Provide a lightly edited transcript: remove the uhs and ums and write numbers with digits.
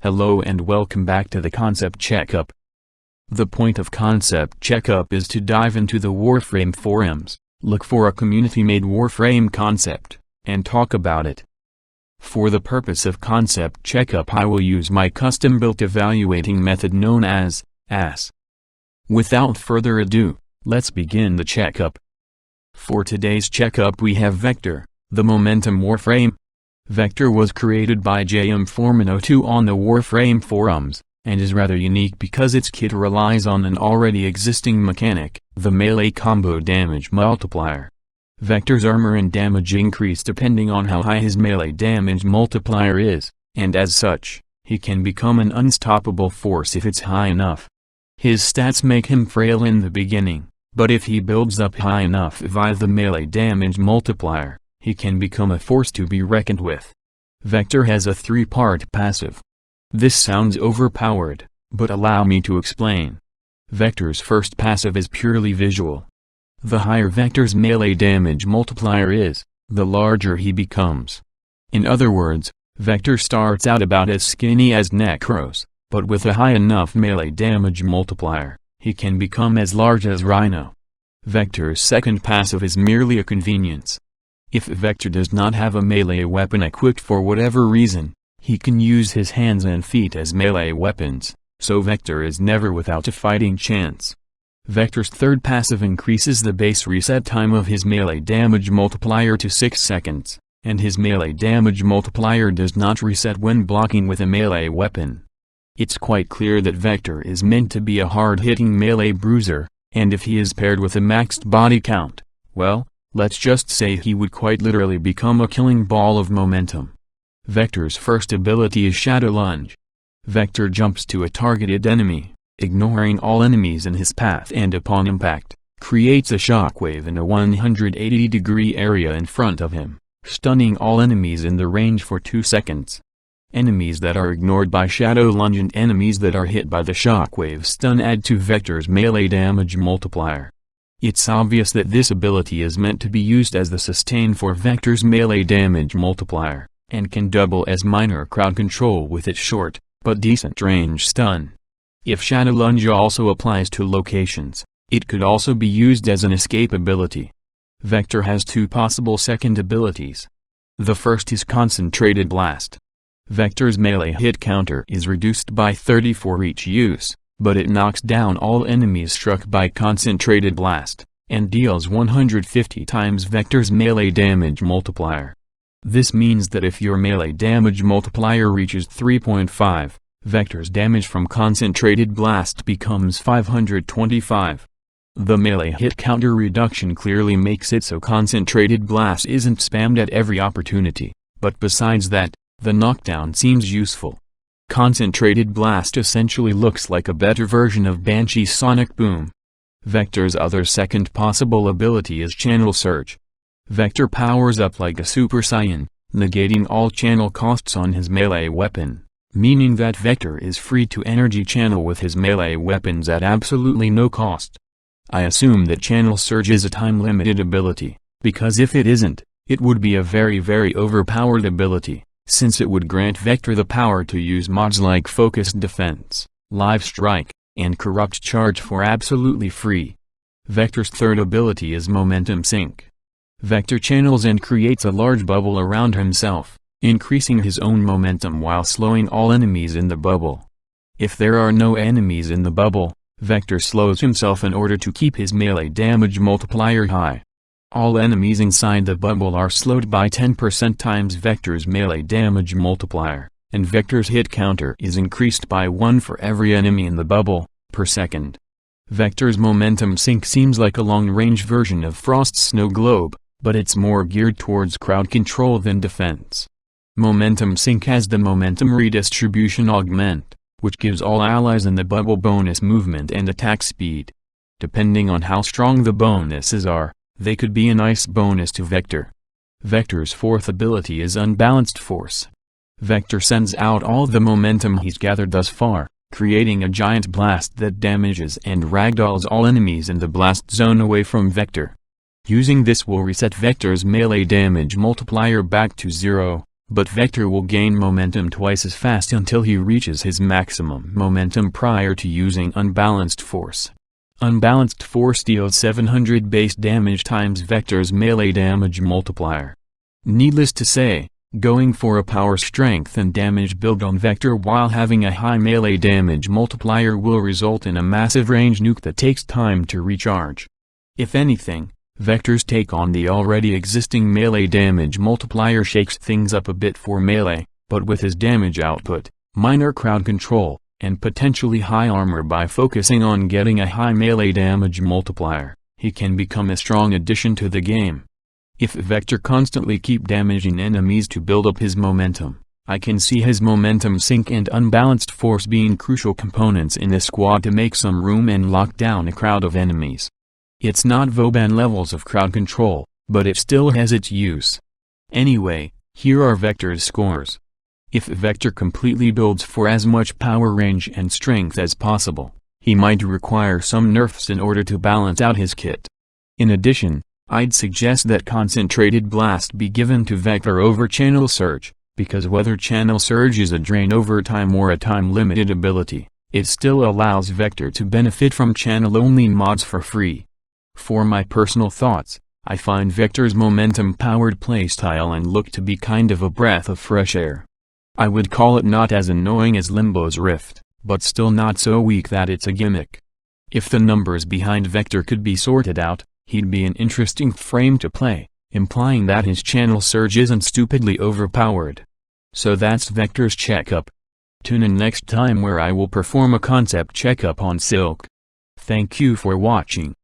Hello and welcome back to the Concept Checkup. The point of Concept Checkup is to dive into the Warframe forums, look for a community-made Warframe concept, and talk about it. For the purpose of Concept Checkup, I will use my custom-built evaluating method known as AS. Without further ado, let's begin the checkup. For today's checkup we have Vector, the Momentum Warframe. Vector was created by JM4Man02 on the Warframe forums, and is rather unique because its kit relies on an already existing mechanic, the melee combo damage multiplier. Vector's armor and damage increase depending on how high his melee damage multiplier is, and as such, he can become an unstoppable force if it's high enough. His stats make him frail in the beginning, but if he builds up high enough via the melee damage multiplier, he can become a force to be reckoned with. Vector has a 3-part passive. This sounds overpowered, but allow me to explain. Vector's first passive is purely visual. The higher Vector's melee damage multiplier is, the larger he becomes. In other words, Vector starts out about as skinny as Necros, but with a high enough melee damage multiplier, he can become as large as Rhino. Vector's second passive is merely a convenience. If Vector does not have a melee weapon equipped for whatever reason, he can use his hands and feet as melee weapons, so Vector is never without a fighting chance. Vector's third passive increases the base reset time of his melee damage multiplier to 6 seconds, and his melee damage multiplier does not reset when blocking with a melee weapon. It's quite clear that Vector is meant to be a hard-hitting melee bruiser, and if he is paired with a maxed body count, well, let's just say he would quite literally become a killing ball of momentum. Vector's first ability is Shadow Lunge. Vector jumps to a targeted enemy, ignoring all enemies in his path, and upon impact, creates a shockwave in a 180-degree area in front of him, stunning all enemies in the range for 2 seconds. Enemies that are ignored by Shadow Lunge and enemies that are hit by the shockwave stun add to Vector's melee damage multiplier. It's obvious that this ability is meant to be used as the sustain for Vector's melee damage multiplier, and can double as minor crowd control with its short, but decent range stun. If Shadow Lunge also applies to locations, it could also be used as an escape ability. Vector has 2 possible second abilities. The first is Concentrated Blast. Vector's melee hit counter is reduced by 30 for each use, but it knocks down all enemies struck by Concentrated Blast, and deals 150 times Vector's melee damage multiplier. This means that if your melee damage multiplier reaches 3.5, Vector's damage from Concentrated Blast becomes 525. The melee hit counter reduction clearly makes it so Concentrated Blast isn't spammed at every opportunity, but besides that, the knockdown seems useful. Concentrated Blast essentially looks like a better version of Banshee's Sonic Boom. Vector's other second possible ability is Channel Surge. Vector powers up like a Super Saiyan, negating all channel costs on his melee weapon, meaning that Vector is free to energy channel with his melee weapons at absolutely no cost. I assume that Channel Surge is a time-limited ability, because if it isn't, it would be a very overpowered ability, since it would grant Vector the power to use mods like Focused Defense, Live Strike, and Corrupt Charge for absolutely free. Vector's third ability is Momentum Sink. Vector channels and creates a large bubble around himself, increasing his own momentum while slowing all enemies in the bubble. If there are no enemies in the bubble, Vector slows himself in order to keep his melee damage multiplier high. All enemies inside the bubble are slowed by 10% times Vector's melee damage multiplier, and Vector's hit counter is increased by 1 for every enemy in the bubble, per second. Vector's Momentum Sink seems like a long-range version of Frost's Snow Globe, but it's more geared towards crowd control than defense. Momentum Sink has the Momentum Redistribution Augment, which gives all allies in the bubble bonus movement and attack speed. Depending on how strong the bonuses are, they could be a nice bonus to Vector. Vector's fourth ability is Unbalanced Force. Vector sends out all the momentum he's gathered thus far, creating a giant blast that damages and ragdolls all enemies in the blast zone away from Vector. Using this will reset Vector's melee damage multiplier back to 0, but Vector will gain momentum twice as fast until he reaches his maximum momentum prior to using Unbalanced Force. Unbalanced Force deals 700 base damage times Vector's melee damage multiplier. Needless to say, going for a power strength and damage build on Vector while having a high melee damage multiplier will result in a massive range nuke that takes time to recharge. If anything, Vector's take on the already existing melee damage multiplier shakes things up a bit for melee, but with his damage output, minor crowd control, and potentially high armor by focusing on getting a high melee damage multiplier, he can become a strong addition to the game. If Vector constantly keep damaging enemies to build up his momentum, I can see his momentum sink and Unbalanced Force being crucial components in this squad to make some room and lock down a crowd of enemies. It's not Vauban levels of crowd control, but it still has its use. Anyway, here are Vector's scores. If Vector completely builds for as much power range and strength as possible, he might require some nerfs in order to balance out his kit. In addition, I'd suggest that Concentrated Blast be given to Vector over Channel Surge, because whether Channel Surge is a drain over time or a time-limited ability, it still allows Vector to benefit from channel-only mods for free. For my personal thoughts, I find Vector's momentum-powered playstyle and look to be kind of a breath of fresh air. I would call it not as annoying as Limbo's Rift, but still not so weak that it's a gimmick. If the numbers behind Vector could be sorted out, he'd be an interesting frame to play, implying that his channel surge isn't stupidly overpowered. So that's Vector's checkup. Tune in next time where I will perform a concept checkup on Silk. Thank you for watching.